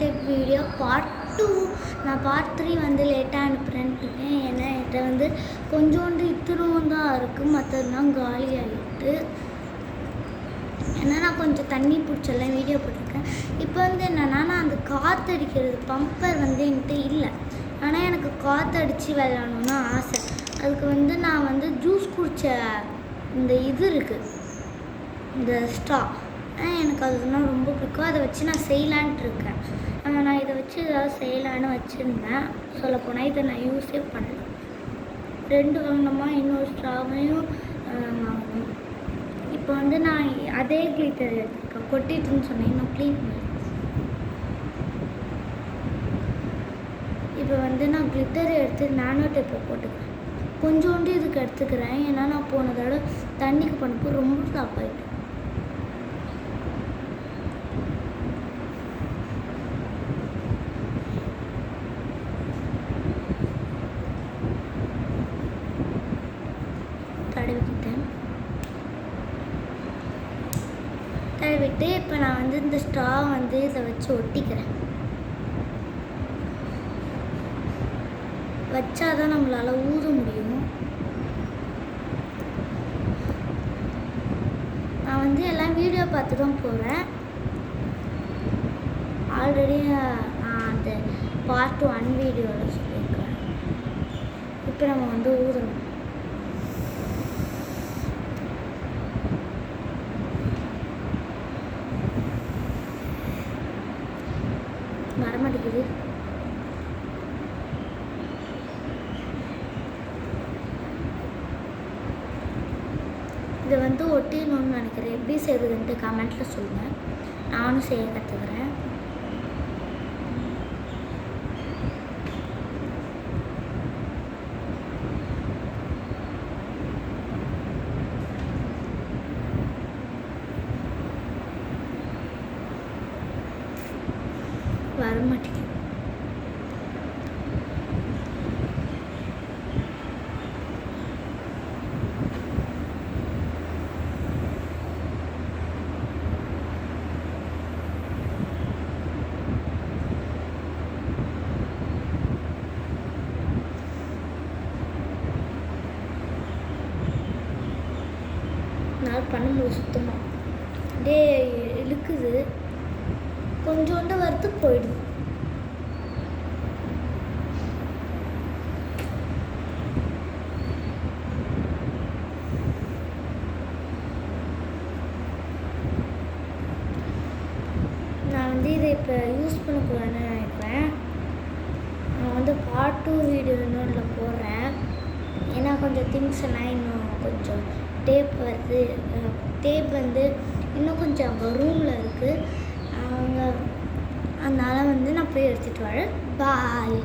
Tape video part 2. நான் part 3 வந்து லேட்டாக அனுப்புகிறேன்னு ஏன்னா என்கிட்ட வந்து கொஞ்சோண்டு இத்திரும் தான் இருக்குது, மற்றதுலாம் காலி ஆகிட்டு. ஏன்னா நான் கொஞ்சம் தண்ணி பிடிச்செல்லாம் வீடியோ போட்டிருக்கேன். இப்போ வந்து என்னென்னா, நான் அந்த காற்றடிக்கிறது பம்பர் வந்து என்கிட்ட இல்லை. ஆனால் எனக்கு காற்றடிச்சு விளையாடணுன்னு ஆசை. அதுக்கு வந்து நான் வந்து ஜூஸ் குடித்த இந்த இது இருக்குது, இந்த ஸ்ட்ரா, எனக்கு அதுனா ரொம்ப பிடிக்கும். அதை வச்சு நான் செய்யலான்ட்டு இருக்கேன். நான் இதை வச்சு ஏதாவது செய்யலான்னு வச்சுருந்தேன். சொல்லப்போனால் இதை நான் யூஸே பண்ணல. 2 வாங்கினோமா, இன்னொரு ஸ்ட்ராவையும் வாங்கணும். இப்போ வந்து நான் அதே கிளிட்டர் எடுத்துருக்கேன், கொட்டிட்டுன்னு சொன்னேன், இன்னும் க்ளீன் பண்ணி. இப்போ வந்து நான் கிளிட்டரை எடுத்து நானோ டேப்பை போட்டுக்கிறேன். கொஞ்சோண்டு இதுக்கு எடுத்துக்கிறேன், ஏன்னா நான் போன தடவை தண்ணிக்கு பண்ணப்போ ரொம்ப ஸ்டாப் ஆகிட்டேன். தடவிட்டு இப்போ நான் வந்து இந்த ஸ்ட்ரா வந்து இதை வச்சு ஒட்டிக்கிறேன். வச்சாதான் நம்மளால் ஊத முடியும். நான் வந்து எல்லாம் வீடியோ பார்த்து தான் போகிறேன். ஆல்ரெடி நான் அந்த பார்ட் 1 வீடியோவில் சொல்லியிருக்கேன். இப்போ நம்ம வந்து ஊதுறோம். வரமாட்டேங்குது. இதை வந்து ஒட்டிடணும்னு நினைக்கிறேன். எப்படி செய்யுதுன்ட்டு கமெண்ட்டில் சொல்லுங்கள், நானும் செய்ய கற்றுக்கிறேன். வரமாட்டேங்குது. நான் பண்ணும்போது சுத்தமாக அப்படியே இழுக்குது, கொஞ்சோண்டு வரத்து போயிடுது. நான் வந்து இதை இப்போ யூஸ் பண்ணக்கூடாதுன்னு நினைக்கிறேன். நான் வந்து பார்ட் 2 வீடியோ இன்னொன்று போடுறேன். ஏன்னா கொஞ்சம் திங்ஸ் எல்லாம் இன்னும் கொஞ்சம் டேப் வருது. டேப் வந்து இன்னும் கொஞ்சம் ரூமில் இருக்குது. அதனால் வந்து நான் போய் எடுத்துகிட்டு வரேன். பாய்.